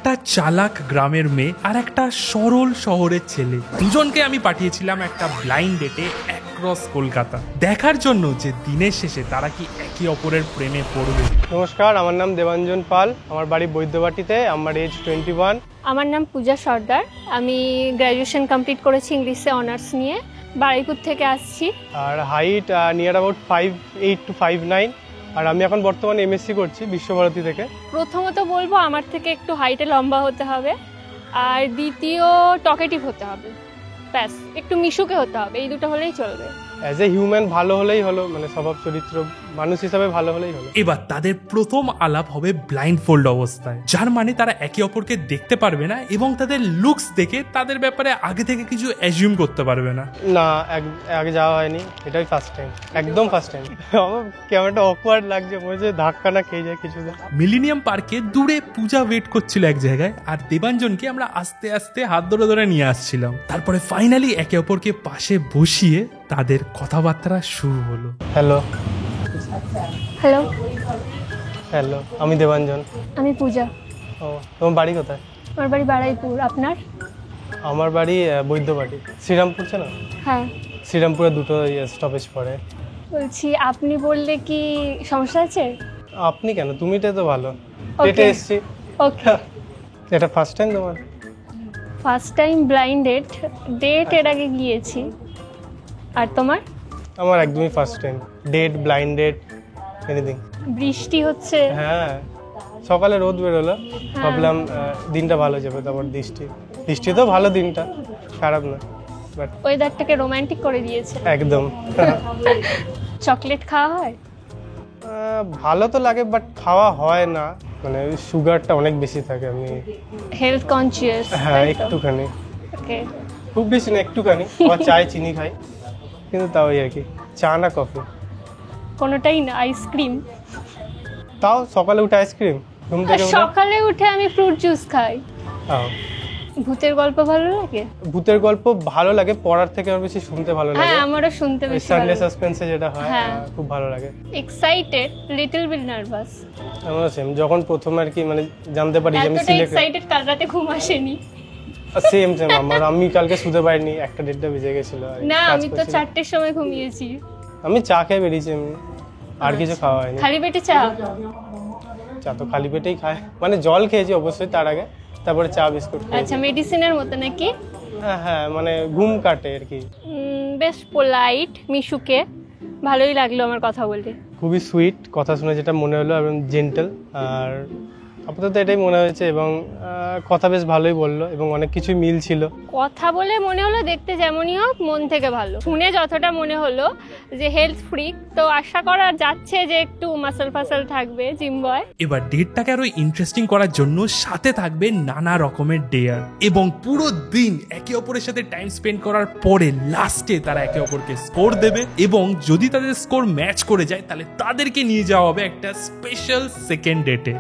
একটা চালাক গ্রামের মেয়ে আর একটা সরল শহরের ছেলে, দুজনকে আমি পাঠিয়েছিলাম একটা ব্লাইন্ড ডেটে অ্যাক্রস কলকাতা, দেখার জন্য যে দিনের শেষে তারা কি একে অপরের প্রেমে পড়বে। নমস্কার, আমার নাম দেবাঞ্জন পাল, আমার বাড়ি বৈদ্যবাটিতে, আমার এজ 21। আমার নাম পূজা সর্দার, আমি গ্র্যাজুয়েশন কমপ্লিট করেছি ইংলিশে অনার্স নিয়ে, বারুইপুর থেকে আসছি। আর হাইট নিয়ার অ্যাবাউট 5'8" to 5'9", আর আমি এখন বর্তমানে এমএসসি করছি বিশ্বভারতী থেকে। প্রথমত বলবো আমার থেকে একটু হাইটে লম্বা হতে হবে, আর দ্বিতীয় টকেটিভ হতে হবে, ব্যাস একটু মিশুকে হতে হবে, এই দুটো হলেই চলবে। অ্যাজ এ হিউম্যান ভালো হলেই হলো, মানে স্বভাব চরিত্র মানুষ হিসাবে ভালো হলেই হলো। এবার তাদের প্রথম আলাপ হবে ব্লাইন্ড ফোল্ড অবস্থায়, যার মানে তারা একে অপরকে দেখতে পারবে না এবং তাদের লুকস দেখে তাদের ব্যাপারে আগে থেকে কিছু অ্যাজিউম করতে পারবে না। না, আগে যাওয়া হয়নি, এটাই ফার্স্ট টাইম, একদম ফার্স্ট টাইম। আমার কেমন একটা অকওয়ার্ড লাগছে, মনে হচ্ছে ধাক্কা না খেয়ে যায় কিছু। মিলেনিয়াম পার্কে দূরে পূজা ওয়েট করছিল এক জায়গায়, আর দেবাঞ্জনকে আমরা আস্তে আস্তে হাত ধরে ধরে নিয়ে আসছিলাম। তারপরে ফাইনালি একে অপরকে পাশে বসিয়ে তাদের কথাবার্তা শুরু হলো। হ্যালো হ্যালো, আমি দেবাঞ্জন। আমি পূজা। ও, তোমার বাড়ি কোথায়? আমার বাড়ি বারুইপুর। আপনার? আমার বাড়ি বৈদ্যবাটি, শ্রীরামপুর চেনো? হ্যাঁ, শ্রীরামপুরে দুটো স্টপেজ পড়ে। বলছি আপনি বললে কি সমস্যা আছে? আপনি কেন, তুমিটাই তো ভালো। ডেটে এসছি। ওকে। এটা ফার্স্ট টাইম তোমার? ফার্স্ট টাইম ব্লাইন্ড ডেট এর আগে গিয়েছি। আর তোমার? আমার একদমই first time date, blind date, anything. বৃষ্টি হচ্ছে। হ্যাঁ, সকালে রোদ বেরোলো, ভাবলাম দিনটা ভালো যাবে, তারপর বৃষ্টি তো ভালো, দিনটা খারাপ না, বাট ওয়েদারটাকে রোমান্টিক করে দিয়েছে একদম। চকলেট খাওয়া হয়? ভালো তো লাগে, বাট খাওয়া হয় না, মানে সুগারটা অনেক বেশি থাকে। আমি হেলথ কনসিয়াস। হ্যাঁ, একটুখানি, ওকে। খুব বেশি না, একটুখানি। আবার চায় চিনি খাই, কিন্তু তাও আর কি। চা না কফি? কোনোটাই না। আইসক্রিম? তাও সকালে উঠে আইসক্রিম? ঘুম থেকে সকালে উঠে আমি ফ্রুট জুস খাই। ভূতের গল্প ভালো লাগে? ভূতের গল্প ভালো লাগে, পড়ার থেকে আর বেশি শুনতে ভালো লাগে। হ্যাঁ, আমারও শুনতে বেশি ভালো সানডে লাগে। সাসপেন্সে যেটা হয়, খুব ভালো লাগে। Excited, little bit nervous. আমারও সেম, যখন প্রথম আর কি মানে জানতে পারি যে আমি সিলেক্ট। এক্সাইটেড, কাল রাতে ঘুম আসেনি। সেম আমি কালকে শুতে পারিনি, 1:30 বেজে গেছিল। না, আমি তো 4টের সময় ঘুমিয়েছি। আমি চা খেয়ে বেরিয়েছি, আর কিছু খাওয়া হয়নি। খালি পেটে চা? চা তো খালি পেটেই খায়, মানে জল খেয়েছি অবশ্যই তার আগে, তারপরে চা বিস্কুট। আচ্ছা, মেডিসিনের মতো নাকি? হ্যাঁ, মানে ঘুম কাটে আর কি। বেশ পোলাইট, মিশুকে, ভালোই লাগলো আমার কথা বলতে। খুবই সুইট, কথা শুনে যেটা মনে হলো, এবং জেন্টল। আর আপাতত এটাই মনে হয়েছে, এবং কথা বেশ ভালোই বললো, এবং অনেক কিছুই মিল ছিল। কথা বলে মনে হলো দেখতে যেমনই হোক মন থেকে ভালো। শুনে যতটা মনে হলো যে হেলথ ফ্রিক, তো আশা করা যাচ্ছে যে একটু মাসল ফাসল থাকবে, জিম বয়। এবার ডেটটাকে আরো ইন্টারেস্টিং করার জন্য সাথে থাকবে নানা রকমের ডেয়ার, এবং পুরো দিন একে অপরের সাথে টাইম স্পেন্ড করার পরে লাস্টে তারা একে অপরকে স্কোর দেবে, এবং যদি তাদের স্কোর ম্যাচ করে যায় তাহলে তাদেরকে নিয়ে যাওয়া হবে একটা স্পেশাল সেকেন্ড ডেটে।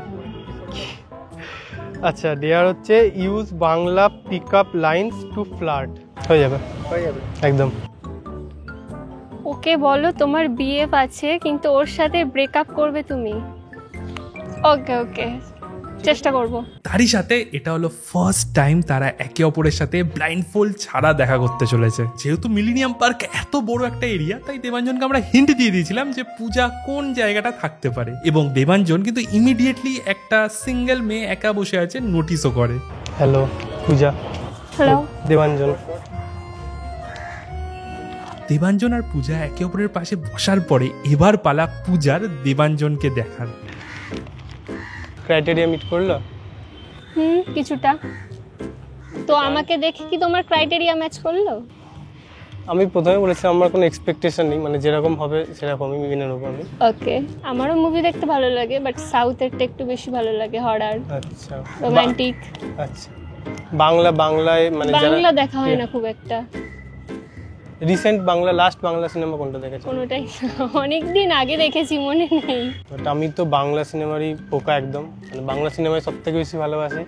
আচ্ছা, ডেয়ার হচ্ছে use Bangla pickup lines to flirt. হয়ে যাবে একদম। ওকে বলো তোমার বিএফ আছে, কিন্তু ওর সাথে ব্রেকআপ করবে তুমি। ওকে, চেষ্টা করব। তারই সাথে এটা হলো ফার্স্ট টাইম তারা একে অপরের সাথে ব্লাইন্ড ফোল্ড ছাড়া দেখা করতে চলেছে। যেহেতু মিলেনিয়াম পার্ক এত বড় একটা এরিয়া, তাই দেবাঞ্জনকে আমরা হিন্ট দিয়ে দিয়েছিলাম যে পূজা কোন জায়গাটা থাকতে পারে, এবং দেবাঞ্জন কিন্তু ইমিডিয়েটলি একটা সিঙ্গেল মেয়ে একা বসে আছে নোটিসও করে। হ্যালো পূজা। হ্যালো দেবাঞ্জন। দেবাঞ্জন আর পূজা একে অপরের পাশে বসার পরে এবার পালা পূজার দেবাঞ্জনকে দেখার। ক্রাইটেরিয়া মিট করলো? কিছুটা। তো আমাকে দেখে কি তোমার ক্রাইটেরিয়া ম্যাচ করলো? আমি প্রথমে বলেছিলাম আমার কোনো এক্সপেকটেশন নেই, মানে যেরকম হবে সেরকমই মেনে নেবো আমি। ওকে, আমারও মুভি দেখতে ভালো লাগে, বাট সাউথেরটা একটু বেশি ভালো লাগে, হরর, আচ্ছা, রোমান্টিক। আচ্ছা, বাংলায় মানে বাংলা দেখা হয় না খুব একটা। রিসেন্ট লাস্ট বাংলা সিনেমা কোনটা দেখেছো? কোনোটাই অনেকদিন আগে দেখেছি, মনে নেই। বাট আমি তো বাংলা সিনেমারই পোকা একদম, মানে বাংলা সিনেমায় সবথেকে বেশি ভালোবাসি।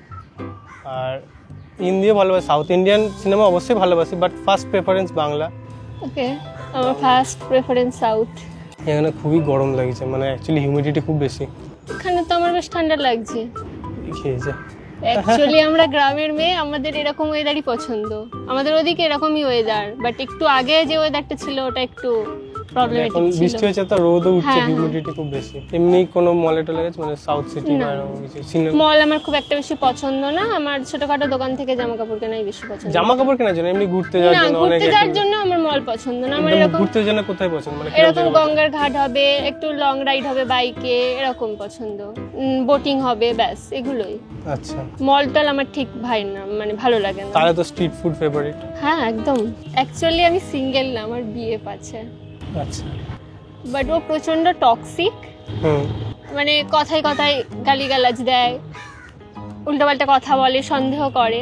আর হিন্দিও ভালোবাসি, সাউথ ইন্ডিয়ান সিনেমা অবশ্যই ভালোবাসি, বাট ফার্স্ট প্রেফারেন্স বাংলা। ওকে, আমার ফার্স্ট প্রেফারেন্স সাউথ। এখানে খুবই গরম লাগছে, মানে অ্যাকচুয়ালি হিউমিডিটি খুব বেশি। এখানে তো আমার বেশ ঠান্ডা লাগছে। খেয়েছে অ্যাকচুয়ালি আমরা গ্রামের মেয়ে, আমাদের এরকম ওয়েদারই পছন্দ। আমাদের ওদিকে এরকমই ওয়েদার, বাট একটু আগে যে ওয়েদারটা ছিল ওটা একটু প্রবলেমেটিক এখন ছিল। বৃষ্টি হচ্ছে তো রোদও উঠছে, হ্যাঁ, হিউমিডিটি খুব বেশি। এমনি কোনো মলে টলে গেছে মানে সাউথ সিটি বা এরকম কিছু? সিনেমা মল আমার খুব একটা বেশি পছন্দ না, আমার ছোটখাটো দোকান থেকে জামা কাপড় কেনাই বেশি পছন্দ। জামা কাপড় কেনার জন্য, এমনি ঘুরতে যাওয়ার না, জন্য অনেক ঘুরতে যাওয়ার জন্য আমার মল পছন্দ না। আমার এরকম ঘুরতে জন্য কোথায় পছন্দ মানে এরকম গঙ্গার ঘাট হবে, একটু লং রাইড হবে বাইকে, এরকম পছন্দ। বোটিং হবে, ব্যাস এগুলোই। আচ্ছা, মল টল আমার ঠিক না, মানে ভালো লাগে না। তাহলে তো স্ট্রিট ফুড ফেভারিট? হ্যাঁ একদম। অ্যাকচুয়ালি আমি সিঙ্গেল না, আমার বিয়ে আছে। আচ্ছা। বাট ও প্রচন্ড টক্সিক, হুম। মানে কথায় কথায় গালিগালাজ দেয়, উল্টোপাল্টা কথা বলে, সন্দেহ করে।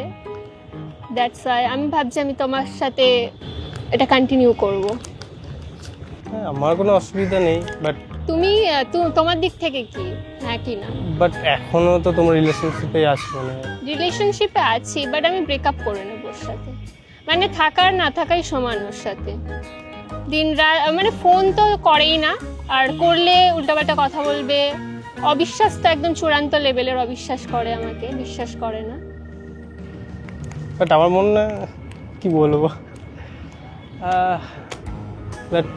দ্যাটস ওয়াই আমি ভাবছি আমি তোমার সাথে এটা কন্টিনিউ করব। হ্যাঁ, আমার কোনো অসুবিধা নেই, বাট তুমি তোমার দিক থেকে কি, হ্যাঁ কি না? বাট এখনো তো তোমার রিলেশনশিপে আছো মানে? রিলেশনশিপে আছি, বাট আমি ব্রেকআপ করে নেব ওর সাথে। মানে থাকার না থাকাই সমান ওর সাথে। দিন রাত মানে ফোন তো করেই না, আর করলে উল্টাপাল্টা কথা বলবে। অবিশ্বাস তো একদম চূড়ান্ত লেভেলের অবিশ্বাস করে, আমাকে বিশ্বাস করে না। বাট আমার মনে হয় কি বলবো,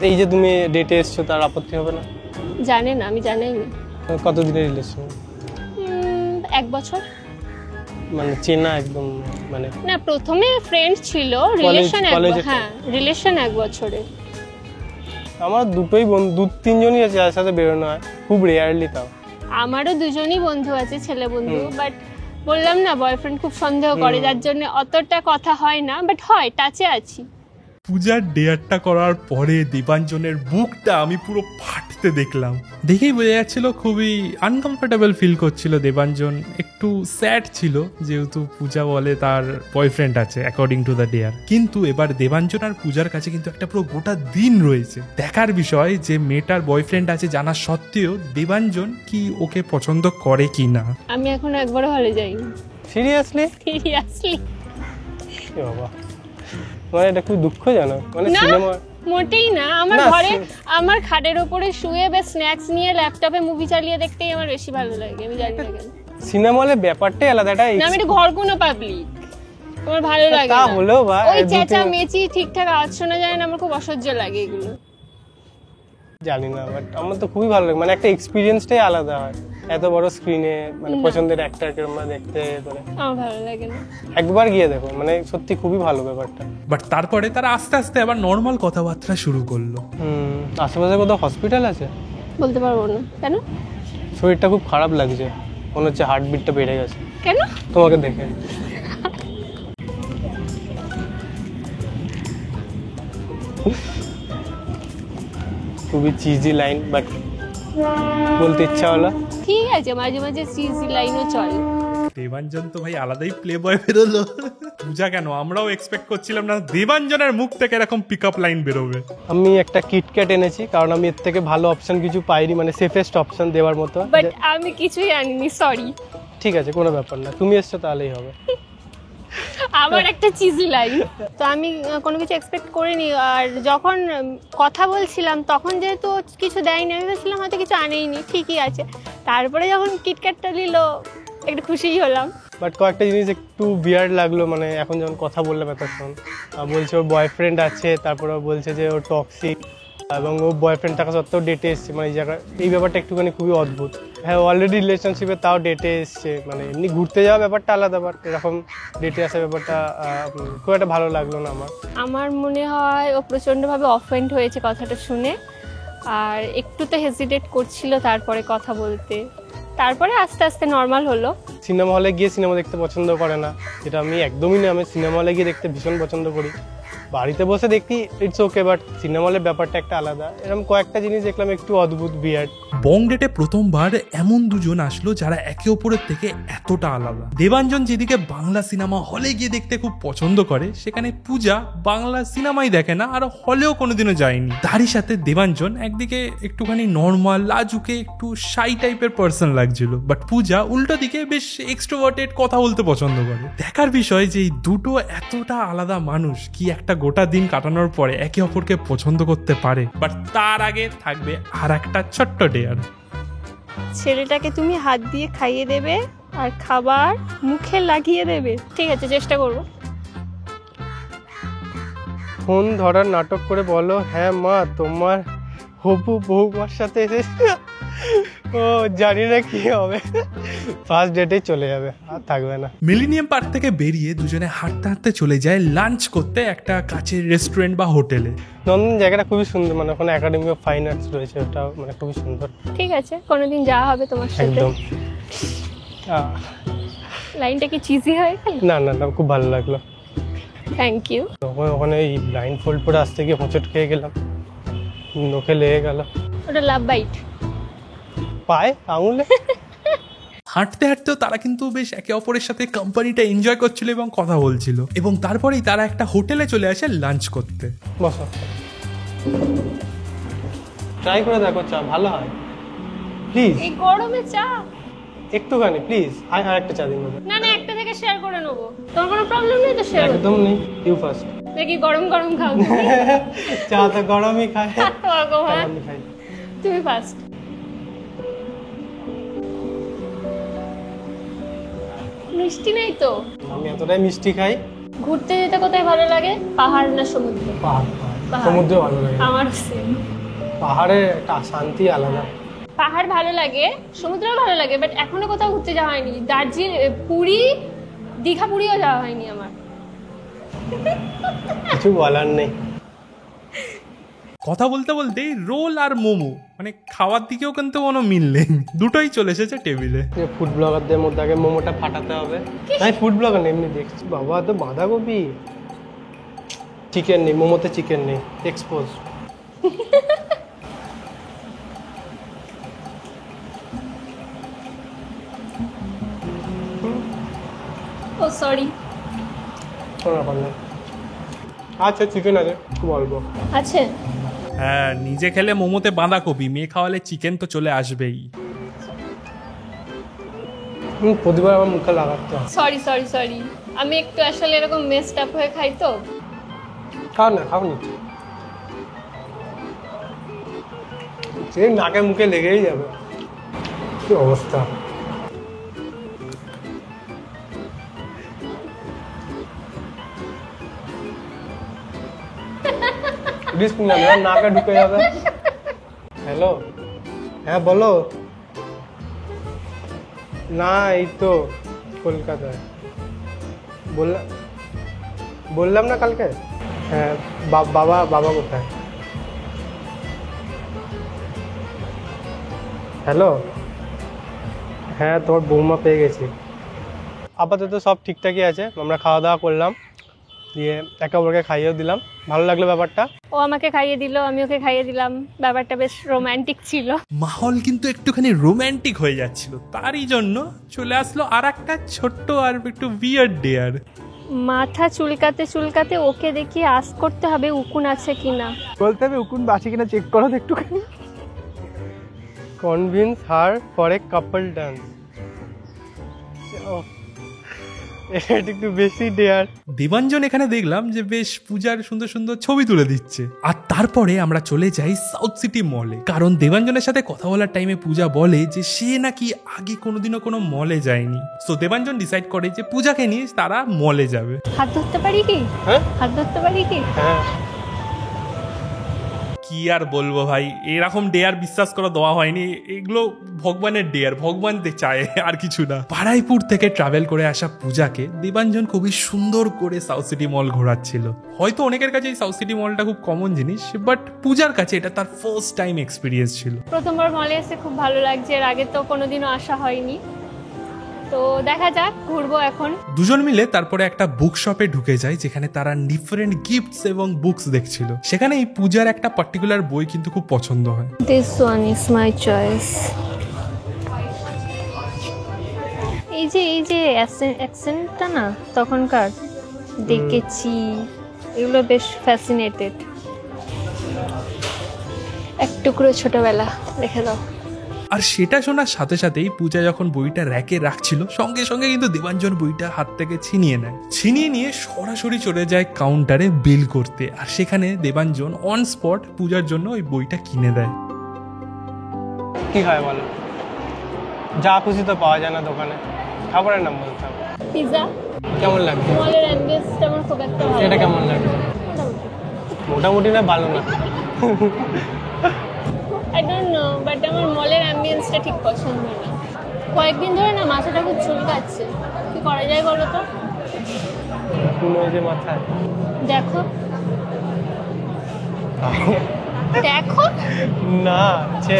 এই যে তুমি ডেটে এসছো তার আপত্তি হবে না? জানে না, আমি জানাইনি। কতদিনের রিলেশন? 1 বছর। মানে চেনা একদম মানে? না, প্রথমে ফ্রেন্ড ছিল, রিলেশন হ্যাঁ রিলেশন 1 বছরের। আমার দুটোই বন্ধু, 2-3 জনই আছে যার সাথে বেরোনো হয়, খুব রেয়ারলি তাও। আমারও 2জনই বন্ধু আছে, ছেলে বন্ধু, বাট বললাম না বয়ফ্রেন্ড খুব সন্দেহ করে, যার জন্য অতটা কথা হয় না, বাট হয়, টাচে আছি। পূজার ডেয়ারটা করার পরে দেবাঞ্জনের বুকটা আমি পুরো ফাটতে দেখলাম। দেখেই বোঝা যাচ্ছিল খুবই আনকমফোর্টেবল ফিল করছিল দেবাঞ্জন, একটু স্যাড ছিল, যেহেতু পূজা বলে তার বয়ফ্রেন্ড আছে অ্যাকর্ডিং টু দ্য ডেয়ার। কিন্তু এবার দেবাঞ্জন আর পূজার কাছে কিন্তু একটা পুরো গোটা দিন রয়েছে। দেখার বিষয় যে মেয়েটার বয়ফ্রেন্ড আছে জানা সত্ত্বেও দেবাঞ্জন কি ওকে পছন্দ করে কি না। আমি এখনো একবারও হলে যাইনি। সিরিয়াসলি? সিরিয়াসলি বাবা, মানে এটা খুব দুঃখজনক। মানে সিনেমা মোটেই না। আমার ঘরে আমার খাটের উপরে শুয়ে বা স্ন্যাক্স নিয়ে ল্যাপটপে মুভি চালিয়ে দেখতেই আমার বেশি ভালো লাগে, আমি জানি না কেন। সিনেমা হলে ব্যাপারটাই আলাদা। এটা না, আমি এটা ঘর কোনো পাবলিক, আমার ভালো লাগে তা না। হলেও ভাই ওই চেঁচা মেচি ঠিকঠাক আওয়াজ শোনা যায় না, আমার খুব অসহ্য লাগে এগুলো। জানি না, বাট আমার তো খুবই ভালো লাগে। মানে একটা এক্সপিরিয়েন্সটাই আলাদা হয় এত বড় স্ক্রিনে, মানে পছন্দের অ্যাক্টরকে আমরা দেখতে করে। আমার ভালো লাগে না। একবার গিয়ে দেখো, মানে সত্যি খুবই ভালো ব্যাপারটা। বাট তারপরে তারা আস্তে আস্তে আবার নর্মাল কথাবার্তা শুরু করলো। আশেপাশে কোথাও হসপিটাল আছে? বলতে পারবো না। কেন? শরীরটা খুব খারাপ লাগছে, মনে হচ্ছে হার্টবিটটা বেড়ে গেছে কেন? তোমাকে দেখে। খুবই চিজি লাইন, বাট বলতে ইচ্ছা হলো। ঠিক আছে, মাঝে মাঝে চিজি লাইনও চলে। দেবাঞ্জন তো ভাই আলাদাই প্লে বয় বেরোলো। পূজা কেন, আমরাও এক্সপেক্ট করছিলাম না দেবাঞ্জনের মুখ থেকে এরকম পিক আপ লাইন বেরোবে। আমি একটা কিটক্যাট এনেছি, কারণ আমি এর থেকে ভালো অপশন কিছু পাইনি, মানে সেফেস্ট অপশন দেওয়ার মতো। বাট আমি কিছুই আনিনি, সরি। ঠিক আছে, কোনো ব্যাপার না, তুমি এসছো তাহলেই হবে। আবার একটা চিজি লাইন। তো আমি কোনো কিছু এক্সপেক্ট করিনি, আর যখন কথা বলছিলাম তখন যেহেতু কিছু দেয়নি, আমি ভেবেছিলাম হয়তো কিছু আনেইনি, ঠিকই আছে। তারপরে যখন কিটক্যাটটা নিল একটু খুশিই হলাম। বাট কয়েকটা জিনিস একটু বিয়ার্ড লাগলো, মানে এখন যখন কথা বললাম এতক্ষণ, বলছে ওর বয়ফ্রেন্ড আছে, তারপরে বলছে যে ও টক্সিক, এবং ও বয়ফ্রেন্ড থাকা সত্ত্বেও ডেটে এসছে, মানে এই ব্যাপারটা একটুখানি খুবই অদ্ভুত। হ্যাঁ, অলরেডি রিলেশনশিপে তাও ডেটে এসছে, মানে এমনি ঘুরতে যাওয়া ব্যাপারটা আলাদা, বাট এরকম ডেটে আসা ব্যাপারটা খুব একটা ভালো লাগলো না আমার মনে হয় ও প্রচণ্ডভাবে অফেন্ড হয়েছে কথাটা শুনে, আর একটু তো হেজিটেট করছিল তারপরে কথা বলতে, তারপরে আস্তে আস্তে নর্মাল হলো। সিনেমা হলে গিয়ে সিনেমা দেখতে পছন্দ করে না, যেটা আমি একদমই না। আমি সিনেমা হলে গিয়ে দেখতে ভীষণ পছন্দ করি, বাড়িতে বসে দেখি ইটস ওকে, বাট সিনেমা হলের ব্যাপারটা একটা আলাদা। এরকম কয়েকটা জিনিস দেখলাম একটু অদ্ভুত, বিয়ার্ড। বং ডেটে প্রথমবার এমন দুজন আসলো যারা একে অপরের থেকে এতটা আলাদা। দেবাঞ্জন যেদিকে বাংলা সিনেমা হলে গিয়ে দেখতে খুব পছন্দ করে, সেখানে পূজা বাংলা সিনেমাই দেখে না, আর হলেও কোনোদিনও যায়নি। তারই সাথে দেবাঞ্জন একদিকে একটুখানি নর্মাল লাজুকে একটু শাই টাইপের পার্সন লাগছিল, বাট পূজা উল্টো দিকে বেশ এক্সট্রোভার্টেড, কথা বলতে পছন্দ করে। দেখার বিষয় যে এই দুটো এতটা আলাদা মানুষ কি একটা গোটা দিন কাটানোর পরে একে অপরকে পছন্দ করতে পারে। বাট তার আগে থাকবে আর একটা ছোট্ট ডেয়ার। ছেলেটাকে তুমি হাত দিয়ে খাইয়ে দেবে আর খাবার মুখে লাগিয়ে দেবে। ঠিক আছে, চেষ্টা করবো। ফোন ধরার নাটক করে বলো, হ্যাঁ মা তোমার হবু বৌমার সাথে এসেছে। ও জানি না কি হবে, ফার্স্ট ডেটেই চলে যাবে, আর থাকবে না। মিলেনিয়াম পার্ক থেকে বেরিয়ে দুজনে হাঁটতে হাঁটতে চলে যায় লাঞ্চ করতে একটা কাছের রেস্টুরেন্ট বা হোটেলে। নন্দন জায়গাটা খুবই সুন্দর, মানে ওখানে একাডেমি অফ ফাইন আর্টস রয়েছে, ওটা মানে খুবই সুন্দর। ঠিক আছে, কোনোদিন যাওয়া হবে তোমার সাথে। একদম। লাইনটা কি চিজি হয়ে গেল? না না না, খুব ভালো লাগলো। Thank you. তখন ওখানে এই ব্লাইন্ড ফোল্ড পরে আসতে গিয়ে হোঁচট খেয়ে গেলাম, নখে লেগে গেল। ওটা লাভ বাইট, পায়ে আঙুলে। হাঁটতে হাঁটতেও তারা কিন্তু বেশ একে অপরের সাথে কোম্পানিটা এনজয় করছিল এবং কথা বলছিল, এবং তারপরেই তারা একটা হোটেলে চলে আসে লাঞ্চ করতে। বসো, ট্রাই করে দেখো, চা ভালো হয় প্লিজ। এই গরমে চা? একটুখানি প্লিজ, আর একটা চা দিন। না না, একটা থেকে শেয়ার করে নেবো, তোমার কোনো প্রবলেম নেই তো? শেয়ার একদম নেই, ইউ ফার্স্ট। দেখি গরম গরম খাও। চা তো গরমই খায়, ভগবান, গরমই খাই। তুমি ফার্স্ট। মিষ্টি নেই তো? আমি এতটাই মিষ্টি খাই। ঘুরতে যেতে কোথায় ভালো লাগে, পাহাড় না সমুদ্র? পাহাড়, পাহাড়। সমুদ্র ভালো লাগে। আমার সেম। পাহাড়ে একটা শান্তি আলাদা। পাহাড় ভালো লাগে, সমুদ্রও ভালো লাগে, বাট এখনো কোথাও ঘুরতে যাওয়া হয়নি। দার্জিলিং, পুরী, দীঘা পুরীও যাওয়া হয়নি আমার। কিছু বলার নেই। কথা বলতে বলতেই রোল আর মোমো, মানে খাওয়ার দিকেও কিন্তু কোনো মিল নেই, দুটোই চলে এসেছে টেবিলে। ফুড ব্লগারদের মধ্যে আগে মোমোটা ফাটাতে হবে। আমি ফুড ব্লগার নেই, এমনি দেখছি। বাবা তো বাঁধাকপি, চিকেন নেই মোমোতে, চিকেন নেই, এক্সপোজ। ও সরি। কোনো ব্যাপার নেই। আচ্ছা চিকেন আছে, খুব অল্প আছে। হ্যাঁ, নিজে খেলে মোমোতে বাঁধাকপি, মেয়ে খাওয়ালে চিকেন তো চলে আসবেই। প্রতিবার আমার মুখে লাগাতে হয়। সরি সরি সরি, আমি একটু আসলে এরকম মেসড আপ হয়ে খাই তো। খাও না, খাও নিচ্ছি। সেই নাকে মুখে লেগেই যাবে, কি অবস্থা। রিস্ক নিলাম, এবার নাকে ঢুকে যাবে। হ্যালো, হ্যাঁ বলো। না এই তো কলকাতায়। বললাম না কালকে। হ্যাঁ, বাবা কোথায়? হ্যালো, হ্যাঁ তোমার বৌমা পেয়ে গেছি। আপাতত সব ঠিকঠাকই আছে, আমরা খাওয়া দাওয়া করলাম, দিয়ে একে অপরকে খাইয়েও দিলাম, ভালো লাগলো ব্যাপারটা। ও আমাকে খাইয়ে দিল, আমি ওকে খাইয়ে দিলাম, ব্যাপারটা বেশ রোমান্টিক ছিল। মাহল কিন্তু একটুখানি রোমান্টিক হয়ে যাচ্ছিল, তারই জন্য চলে আসলো আর একটা ছোট্ট আর একটু বিয়ার্ড ডেয়ার। মাথা চুলকাতে চুলকাতে ওকে দেখিয়ে আস্ক করতে হবে উকুন আছে কিনা। বলতে হবে উকুন বাঁচি কিনা চেক করো একটুখানি। Convince her for a couple dance. এটা একটু বেশি ডেয়ার। দেবাঞ্জন এখানে দেখলাম যে বেশ পূজার সুন্দর সুন্দর ছবি তুলে দিচ্ছে। আর তারপরে আমরা চলে যাই সাউথ সিটি মলে, কারণ দেবাঞ্জনের সাথে কথা বলার টাইমে পূজা বলে যে সে নাকি আগে কোনোদিনও কোনো মলে যায়নি। তো দেবাঞ্জন ডিসাইড করে যে পূজাকে নিয়ে তারা মলে যাবে। হাত ধরতে পারি কি? হ্যাঁ হাত ধরতে পারি কি? হ্যাঁ। কি আর বলবো ভাই, এরকম ডেয়ার বিশ্বাস করে দেওয়া হয়নি, এগুলো ভগবানের ডেয়ার, ভগবান চায় আর কিছু না। পাড়াইপুর থেকে ট্রাভেল করে আসা পূজাকে দেবাঞ্জন খুবই সুন্দর করে সাউথ সিটি মল ঘোরাচ্ছিল। হয়তো অনেকের কাছে এই সাউথ সিটি মলটা খুব কমন জিনিস, বাট পূজার কাছে এটা তার ফার্স্ট টাইম এক্সপিরিয়েন্স ছিল। প্রথমবার মলে এসে খুব ভালো লাগছে, এর আগে তো কোনোদিনও আসা হয়নি, তো দেখা যাক, ঘুরবো এখন। দুজন মিলে তারপরে একটা বুক শপে ঢুকে যায়, যেখানে তারা ডিফারেন্ট গিফটস এবং বুকস দেখছিল। সেখানে এই পূজার একটা পার্টিকুলার বই কিন্তু খুব পছন্দ হয়। This one is my choice. এই যে অ্যাকসেন্টটা না তখনকার দেখেছি, এগুলো বেশ ফ্যাসিনেটেড। এক টুকরো ছোটবেলা রেখে দাও। আর সেটা শোনার সাথে সাথেই পূজা যখন বইটা র্যাকে রাখছিল, সঙ্গে সঙ্গে কিন্তু দেবাঞ্জন বইটা হাত থেকে ছিনিয়ে নেয়। ছিনিয়ে নিয়ে সরাসরি চলে যায় কাউন্টারে বিল করতে, আর সেখানে দেবাঞ্জন অন স্পট পূজার জন্য ওই বইটা কিনে দেয়। কি হয় বলো, যা খুশি তো পাওয়া যায় না দোকানে। খাবারের নাম বলতে হবে। পিৎজা। কেমন লাগছে? মলের অ্যাম্বিয়েন্সটা আমার খুব একটা ভালো এটা কেমন লাগছে? মোটামুটি না, ভালো না? আই ডোন্ট নো, বাট আমার মলের অ্যাম্বিয়েন্সটা ঠিক পছন্দ না। কয়েকদিন ধরে না মাথাটা খুব চুলকাচ্ছে, কি করা যায় বলো তো? কোনো যে মাথায় দেখো দেখো না ছে,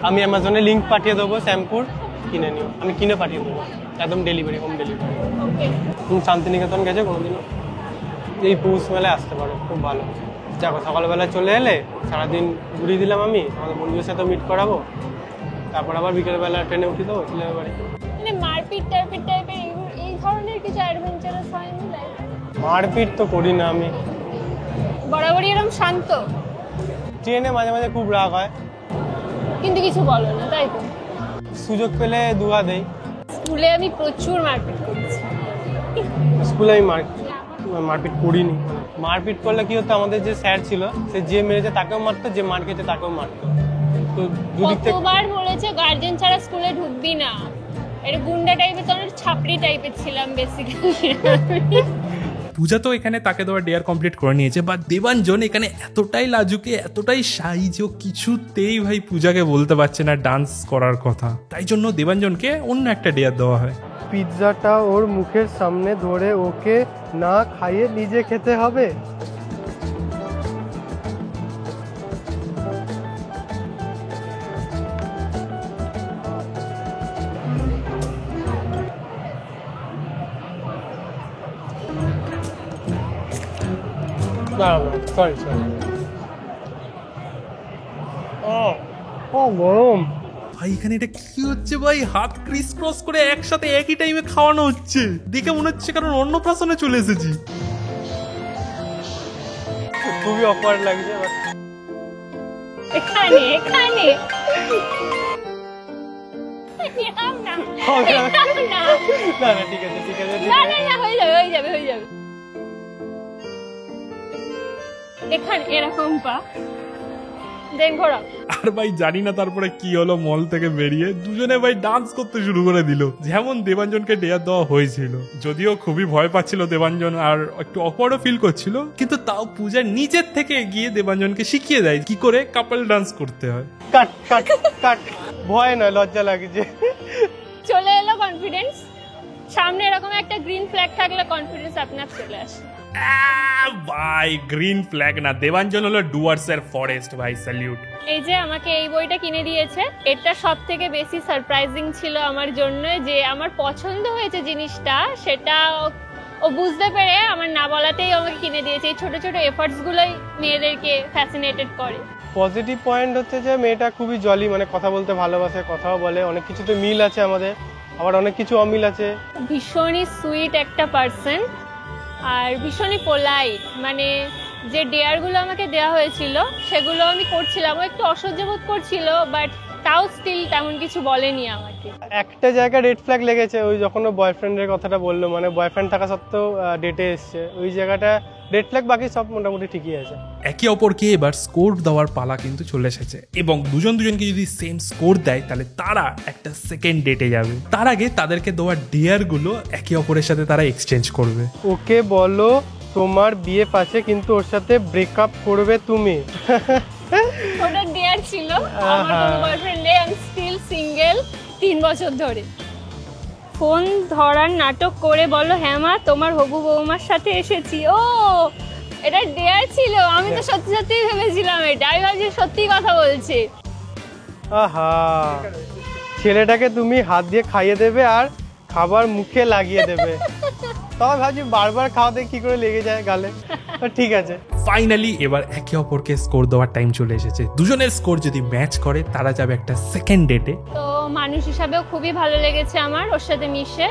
আমি অ্যামাজনে লিংক পাঠিয়ে দেবো, শ্যাম্পুর কিনে নিও, আমি কিনে পাঠিয়ে দেবো, একদম ডেলিভারি, হোম ডেলিভারি। ওকে। তুমি শান্তিনিকেতন গেছো কোনোদিনও? এই পৌষ মেলায় আসতে পারো, খুব ভালো। দেখো সকালবেলা চলে এলে সারাদিন ঘুরিয়ে দিলাম, আমি আমাদের বন্ধুদের সাথে মিট করাবো, তারপর আবার বিকেলবেলা ট্রেনে উঠে দেবো, চলে যাবে বাড়ি। মানে মারপিট টারপিট টাইপের এই ধরনের কিছু অ্যাডভেঞ্চারাস হয়নি লাইফে? মারপিট তো করি না আমি, বরাবরই এরকম শান্ত, ট্রেনে মাঝে মাঝে খুব রাগ হয়, কিন্তু কিছু বলো না, তাই তো? সুযোগ পেলে দুয়া দেই। স্কুলে আমি প্রচুর মারপিট করেছি। স্কুলে আমি মারপিট করিনি। মারপিট করলে কি হতো, আমাদের যে স্যার ছিল সে যে মেরেছে তাকেও মারতো, যে মার খেয়েছে তাকেও মারতো। তো দুদিক থেকে কতবার বলেছে গার্জেন ছাড়া স্কুলে ঢুকবি না, এটা গুন্ডা টাইপের, তো ছাপড়ি টাইপের ছিলাম বেসিক্যালি। পূজা তো এখানে তাকে দেওয়া ডেয়ার কমপ্লিট করে নিয়েছে, বা দেবাঞ্জন এখানে এতটাই লাজুকে, এতটাই শাই যে ও কিছুতেই ভাই পূজাকে বলতে পারছে না ডান্স করার কথা। তাই জন্য দেবাঞ্জনকে অন্য একটা ডেয়ার দেওয়া হয়। পিৎজাটা ওর মুখের সামনে ধরে ওকে না খাইয়ে নিজে খেতে হবে। সরি সরি, ও গরম ভাই এখানে এটা কি হচ্ছে ভাই, হাত ক্রিস ক্রস করে একসাথে একই টাইমে খাওয়ানো হচ্ছে, দেখে মনে হচ্ছে কারণ অন্নপ্রাশনে চলে এসেছি। খুবই অকওয়ার্ড লাগছে। এখানে এখানে এরকম না, এরকম না। না না ঠিক আছে ঠিক আছে না না না, হয়ে যাবে হয়ে যাবে হয়ে যাবে। এখানে এরকম পা দেন ঘোরা। আর ভাই জানি না তারপরে কি হলো, মল থেকে বেরিয়ে দুজনে ভাই ডান্স করতে শুরু করে দিল, যেমন দেবাঞ্জনকে ডেয়ার দেওয়া হয়েছিল। যদিও খুবই ভয় পাচ্ছিল দেবাঞ্জন আর একটু অকওয়ার্ডও ফিল করছিল, কিন্তু তাও পূজা নিজের থেকে এগিয়ে দেবাঞ্জনকে শিখিয়ে দেয় কি করে কাপল ডান্স করতে হয়। কাট কাট কাট, ভয় নয় লজ্জা লাগছে। চলে এলো কনফিডেন্স, সামনে এরকম একটা গ্রিন ফ্ল্যাগ থাকলে কনফিডেন্স আপনা আপ চলে আসে। ভাই গ্রিন ফ্ল্যাগ না, দেবাঞ্জন হলো ডুয়ার্স এর ফরেস্ট ভাই, স্যালিউট। এই যে আমাকে এই বইটা কিনে দিয়েছে, এটা সব থেকে বেশি সারপ্রাইজিং ছিল আমার জন্য, যে আমার পছন্দ হয়েছে জিনিসটা, সেটা ও বুঝতে পেরে আমার না বলাতেই আমাকে কিনে দিয়েছে। এই ছোট ছোট এফার্টস গুলোই মেয়েদেরকে ফ্যাসিনেটেড করে। পজিটিভ পয়েন্ট হচ্ছে যে মেয়েটা খুবই জলি, মানে কথা বলতে ভালোবাসে, কথাও বলে, অনেক কিছুতে মিল আছে আমাদের, আবার অনেক কিছু অমিল আছে। ভীষণই সুইট একটা পার্সন, আর ভীষণই পোলাইট, মানে যে ডেয়ারগুলো আমাকে দেওয়া হয়েছিল সেগুলো আমি করছিলাম, ও একটু অসহ্য বোধ করছিল, বাট তাও স্টিল তেমন কিছু বলেনি আমাকে। একটা জায়গায় রেড ফ্ল্যাগ লেগেছে, ওই যখন ও বয়ফ্রেন্ডের কথাটা বললো, মানে বয়ফ্রেন্ড থাকা সত্ত্বেও ডেটে এসছে, ওই জায়গাটা রেড ফ্ল্যাগ, বাকি সব মোটামুটি ঠিকই আছে। একে অপরকে এবার স্কোর দেওয়ার পালা কিন্তু চলে এসেছে, এবং দুজনকে যদি সেম স্কোর দেয় তাহলে তারা একটা সেকেন্ড ডেটে যাবে। তার আগে তাদেরকে দেওয়া ডেয়ার গুলো একে অপরের সাথে তারা এক্সচেঞ্জ করবে। ওকে বলো তোমার বিএফ আছে কিন্তু ওর সাথে ব্রেকআপ করবে তুমি। ওটা ডেয়ার ছিল, আমার কোনো বয়ফ্রেন্ড নেই, আমি স্টিল সিঙ্গেল 3 বছর ধরে। ফোন ধরার নাটক করে বলো হ্যাঁ মা তোমার হবু বৌমার সাথে এসেছি। ও এটা ডেয়ার ছিল, আমি তো সত্যি সত্যিই ভেবেছিলাম এটা, আমি ভাবছি সত্যি কথা বলছে। আহা, ছেলেটাকে তুমি হাত দিয়ে খাইয়ে দেবে আর খাবার মুখে লাগিয়ে দেবে, তবে ভাবছি বারবার খাওয়াতে কি করে লেগে যায় গালে। ঠিক আছে, ফাইনালি এবার একে অপরকে স্কোর দেওয়ার টাইম চলে এসেছে। দুজনের স্কোর যদি ম্যাচ করে তারা যাবে একটা সেকেন্ড ডেটে। তো মানুষ হিসাবেও খুবই ভালো লেগেছে আমার, ওর সাথে মিশে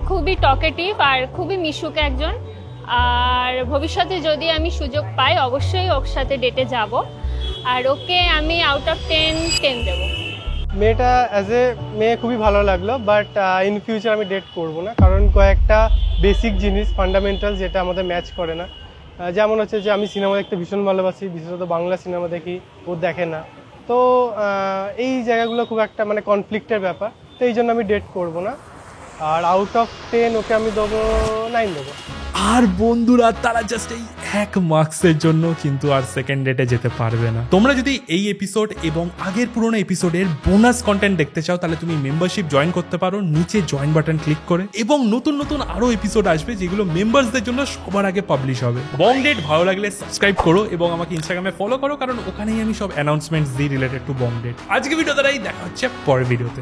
খুবই টকেটিভ আর খুবই মিশুক একজন। আর ভবিষ্যতে যদি আমি সুযোগ পাই অবশ্যই ওর সাথে ডেটে যাব, আর ওকে আমি আউট অফ 10 দেবো। মেয়েটা অ্যাজ এ মেয়ে খুবই ভালো লাগলো, বাট ইন ফিউচার আমি ডেট করব না, কারণ কয়েকটা বেসিক জিনিস ফান্ডামেন্টাল যেটা আমাদের ম্যাচ করে না। যেমন হচ্ছে যে আমি সিনেমা দেখতে ভীষণ ভালোবাসি, বিশেষত বাংলা সিনেমা দেখি, ও দেখে না, তো এই জায়গাগুলো খুব একটা মানে কনফ্লিক্টের ব্যাপার, তো এই জন্য আমি ডেট করব না। আর আউট অফ 10 ওকে আমি দেবো 9 দেবো। আর বন্ধুরা তারা জাস্ট এই 1 মার্কসের জন্য কিন্তু আর সেকেন্ড ডেটে যেতে পারবে না। তোমরা যদি এই এপিসোড এবং আগের পুরোনো এপিসোডের বোনাস কন্টেন্ট দেখতে চাও তাহলে তুমি মেম্বারশিপ জয়েন করতে পারো নিচে জয়েন বাটন ক্লিক করে, এবং নতুন নতুন আরো এপিসোড আসবে যেগুলো মেম্বারসদের জন্য সবার আগে পাবলিশ হবে। বং ডেট ভালো লাগলে সাবস্ক্রাইব করো এবং আমাকে ইনস্টাগ্রামে ফলো করো, কারণ ওখানেই আমি সব অ্যানাউন্সমেন্টস দিই রিলেটেড টু বং ডেট। আজকে ভিডিও দ্বারাই দেখা হচ্ছে পরের ভিডিওতে।